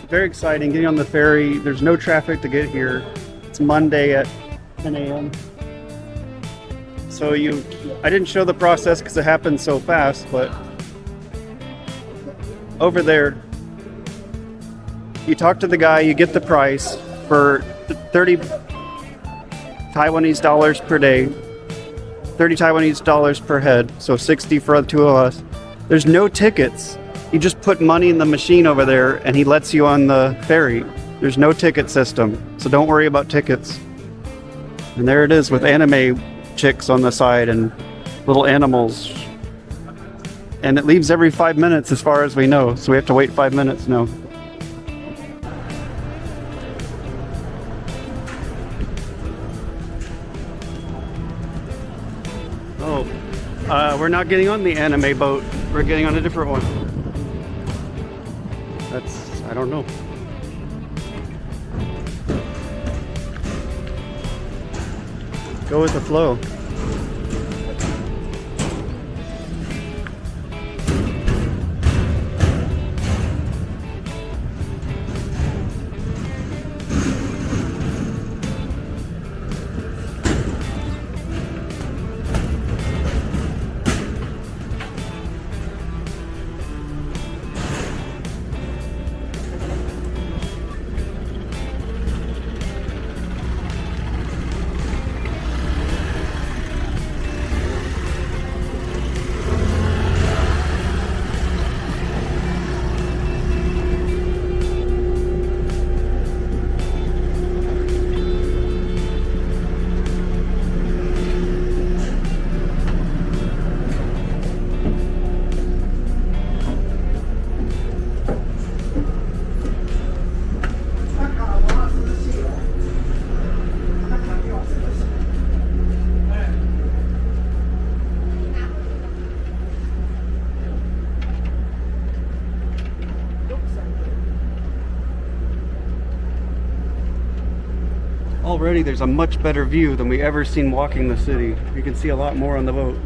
very exciting getting on the ferry. There's no traffic to get here. It's Monday at 10 a.m. So I didn't show the process because it happened so fast, but over there, you talk to the guy, you get the price for 30 Taiwanese dollars per day, 30 Taiwanese dollars per head, so 60 for the two of us. There's no tickets. You just put money in the machine over there and he lets you on the ferry. There's no ticket system, so don't worry about tickets. And there it is with anime chicks on the side and little animals. And it leaves every 5 minutes as far as we know, so we have to wait 5 minutes now. Oh, we're not getting on the anime boat. We're getting on a different one. I don't know. Go with the flow. Already there's a much better view than we ever seen walking the city. You can see a lot more on the boat.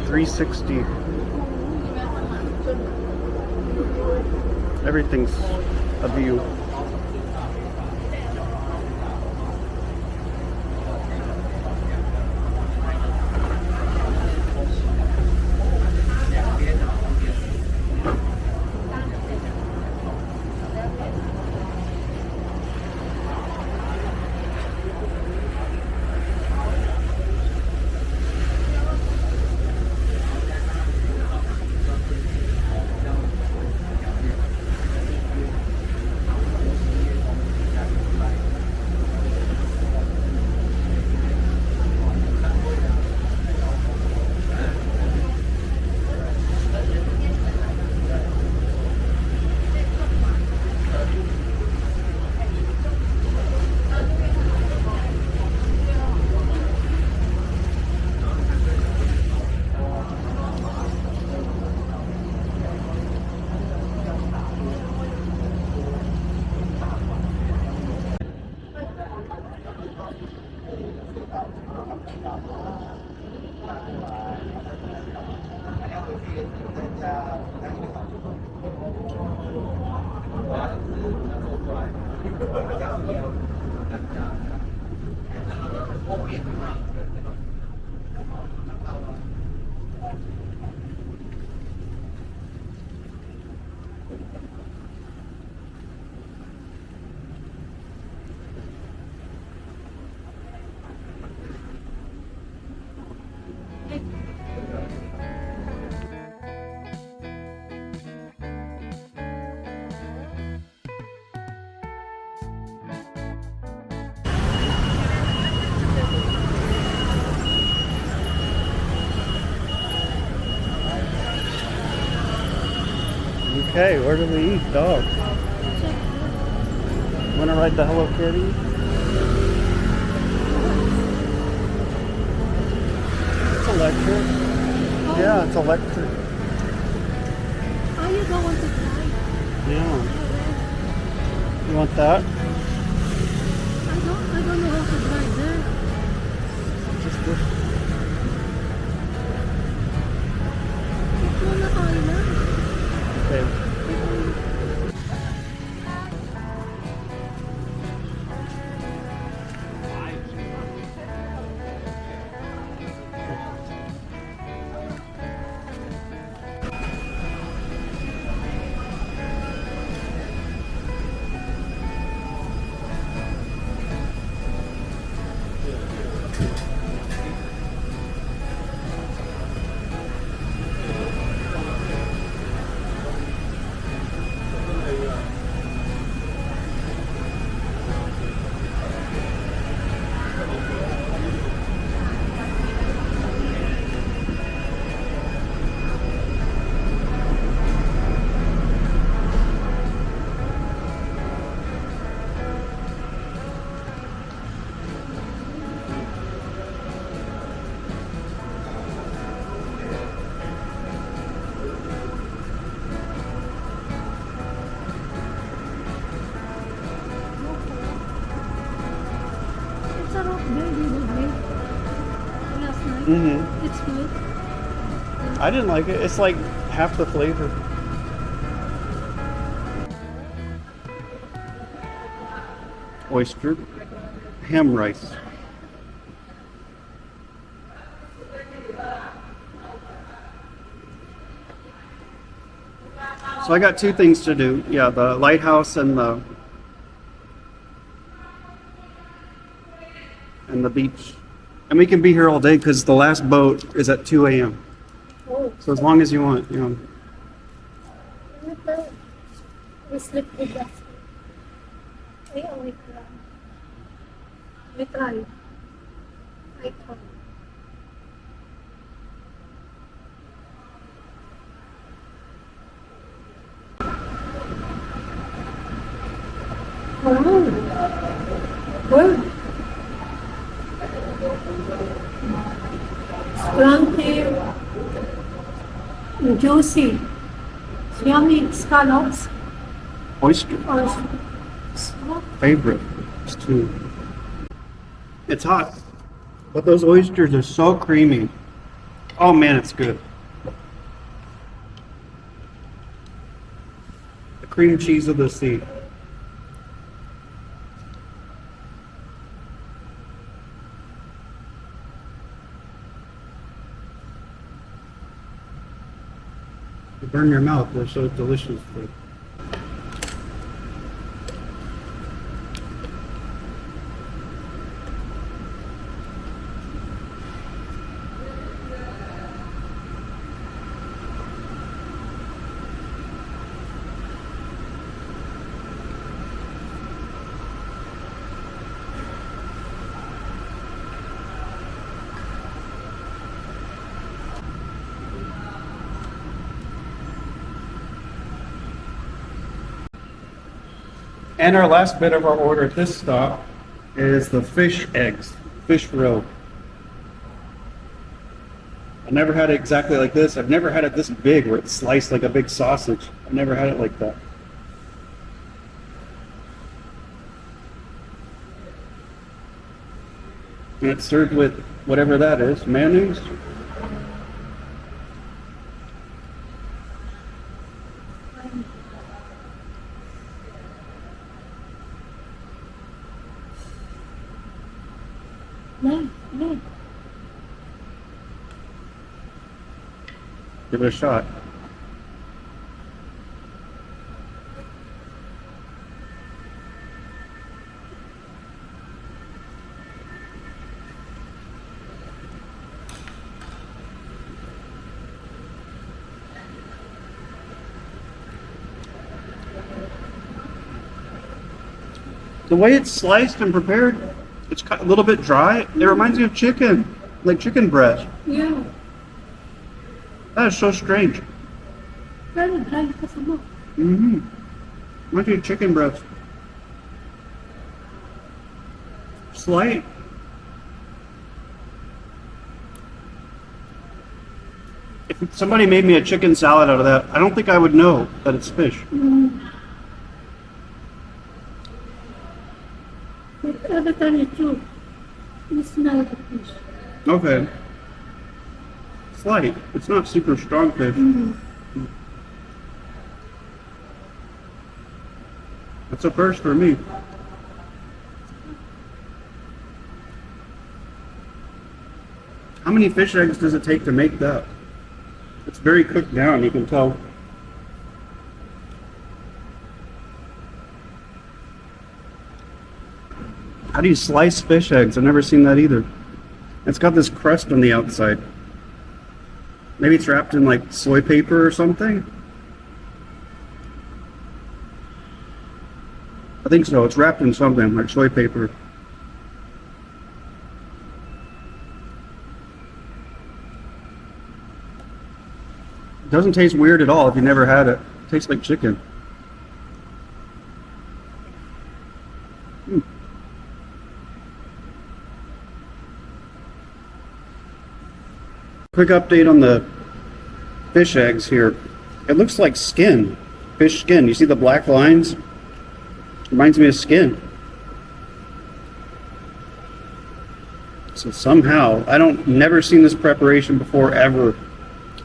$360. Everything's a view. Okay, where do we eat, dog? Wanna ride the Hello Kitty? It's electric. Oh. Yeah, it's electric. Oh, you don't want to try? Yeah. You want that? I don't know how to drive there. Just push. Ito na tayo na. Okay. It's a rock there, you would make last night. Mm-hmm. It's good. I didn't like it. It's like half the flavor. Oyster, ham rice. So I got two things to do. Yeah, the lighthouse and the beach. And we can be here all day because the last boat is at 2 a.m. Oh, So as long as you want, you know. we sleep with us. Ay, wait lang. We try. I try. Wow. Good. Crunchy, juicy, yummy scallops. Oyster, Or favorite. It's two. It's hot, but those oysters are so creamy. Oh man, it's good. The cream cheese of the sea. You burn your mouth, they're so delicious. And our last bit of our order at this stop is the fish eggs, fish roe. I never had it exactly like this. I've never had it this big where it's sliced like a big sausage. I've never had it like that. And it's served with whatever that is, mayonnaise. Give it a shot. The way it's sliced and prepared, it's a little bit dry. It reminds me of chicken, like chicken breast. Yeah. That is so strange. Very dry kasi mo. Mm-hmm. Reminds me of chicken breast. Slight. If somebody made me a chicken salad out of that, I don't think I would know that it's fish. But every time you chew, you smell the fish. Okay. Slight. It's not super strong fish. That's a first for me. How many fish eggs does it take to make that? It's very cooked down, you can tell. How do you slice fish eggs? I've never seen that either. It's got this crust on the outside. Maybe it's wrapped in like soy paper or something? I think so. It's wrapped in something like soy paper. It doesn't taste weird at all if you never had it. It tastes like chicken. Quick update on the fish eggs here. It looks like skin. Fish skin. You see the black lines? Reminds me of skin. So somehow, never seen this preparation before ever.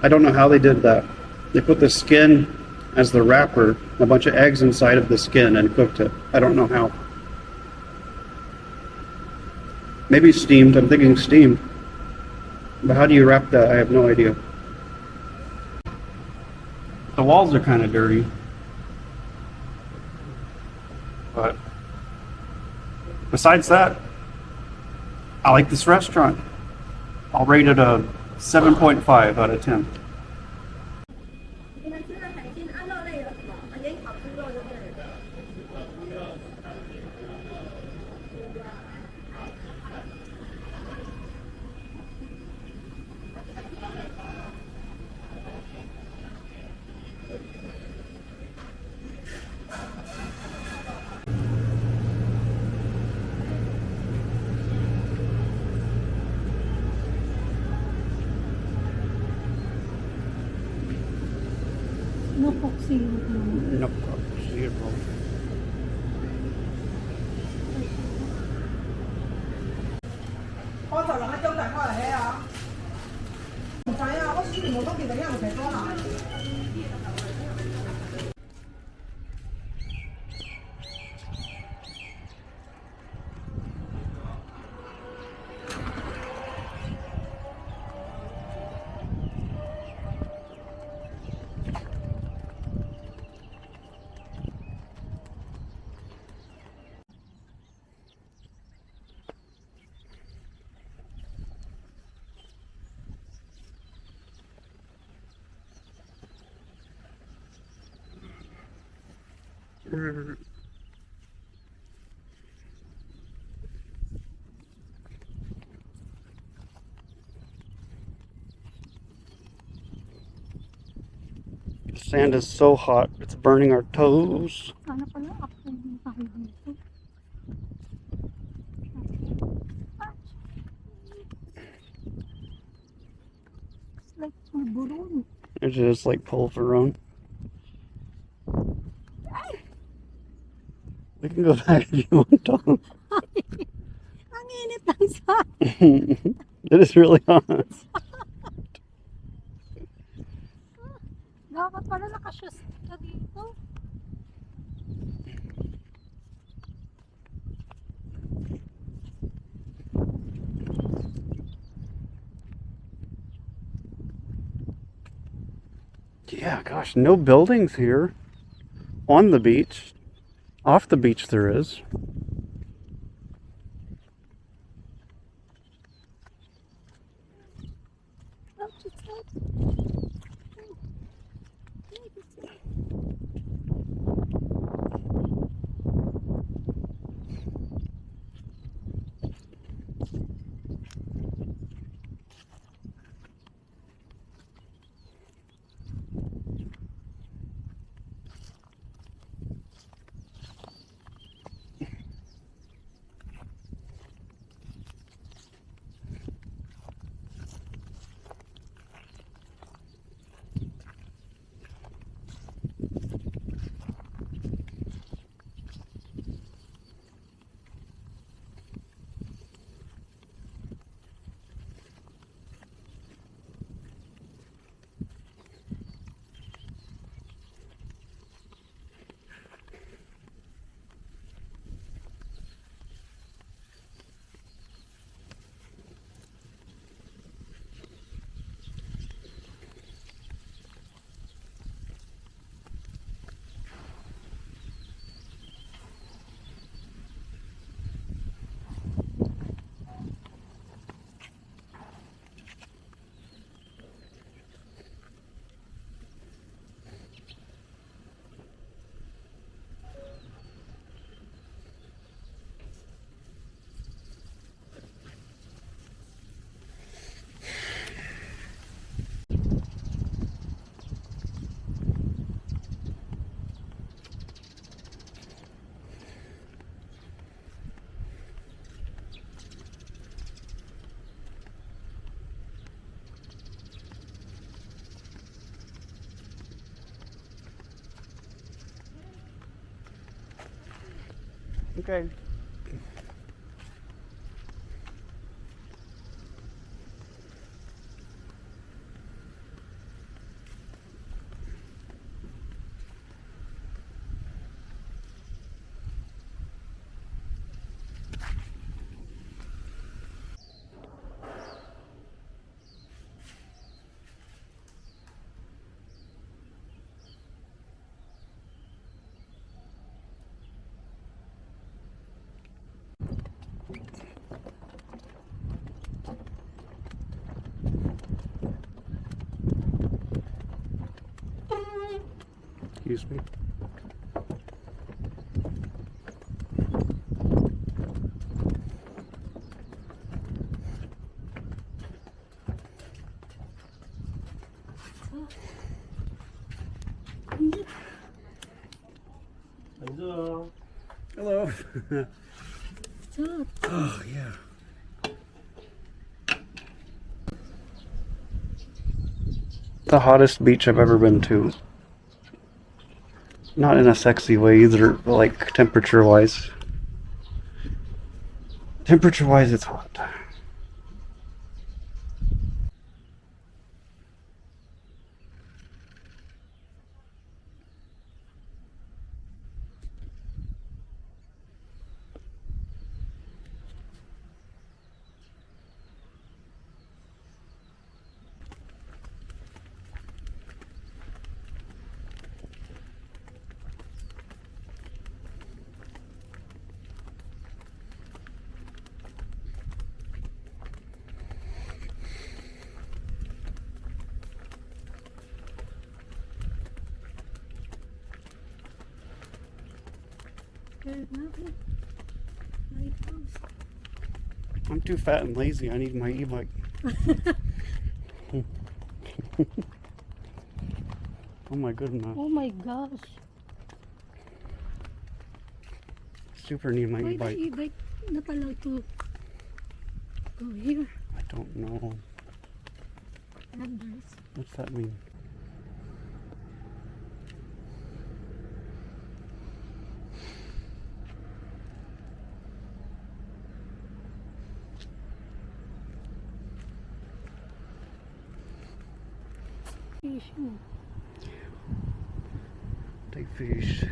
I don't know how they did that. They put the skin as the wrapper, a bunch of eggs inside of the skin and cooked it. I don't know how. Maybe steamed. I'm thinking steamed. But how do you wrap that? I have no idea. The walls are kind of dirty. But besides that, I like this restaurant. I'll rate it a 7.5 out of 10. 你们吃了海鲜啊肉类有什么？海鲜烤猪肉对不对？No Kaohsiung naman. Nope. Zero. 我就落喺中大開嚟啊！唔使啊，我全部都記得，因為佢多下。The sand is so hot, it's burning our toes. Sana pala after yung tayo dito. It's like pulburon. It's just like pulveron. We can go back if you want, Tom. Ang init ng sun. It is really hot. Dapat pala nakashoes ka dito. Yeah, gosh, no buildings here. On the beach. Off the beach there is. Oh, just that. Okay. Excuse me. Hello. Stop. Oh, yeah. The hottest beach I've ever been to. Not in a sexy way either, but like temperature wise. Temperature wise, it's hot. There's nothing. Lighthouse. I'm too fat and lazy. I need my e-bike. Oh my goodness. Oh my gosh. Super need my Why the e-bike. e-bike not allowed to go here? I don't know. Others. What's that mean? Fishing. Take fish.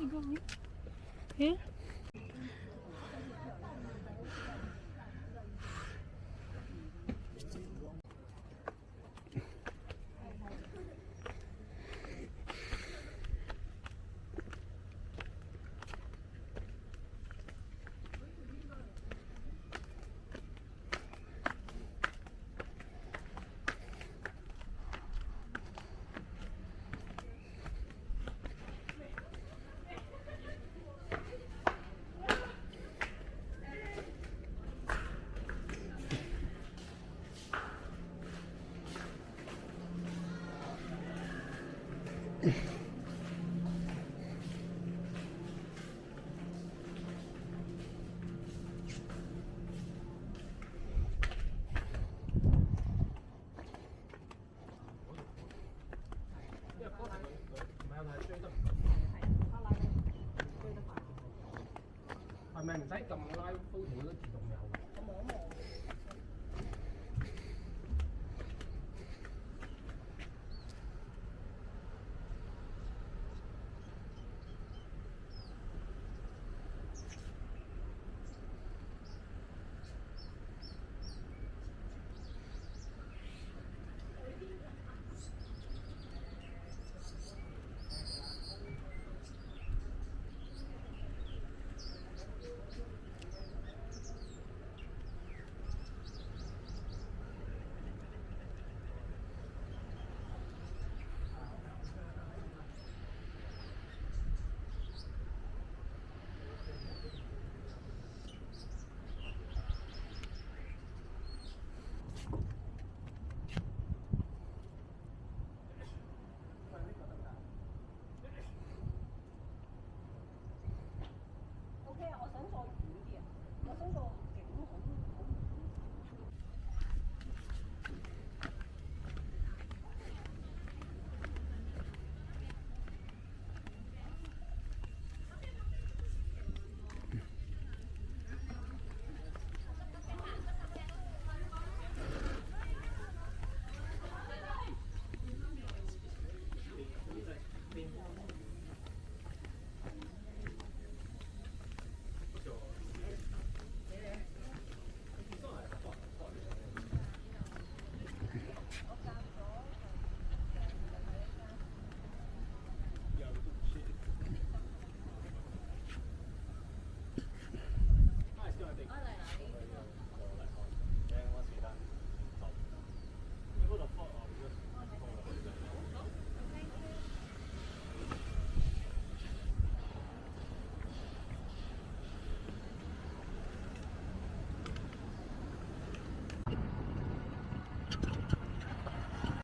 they going? Here?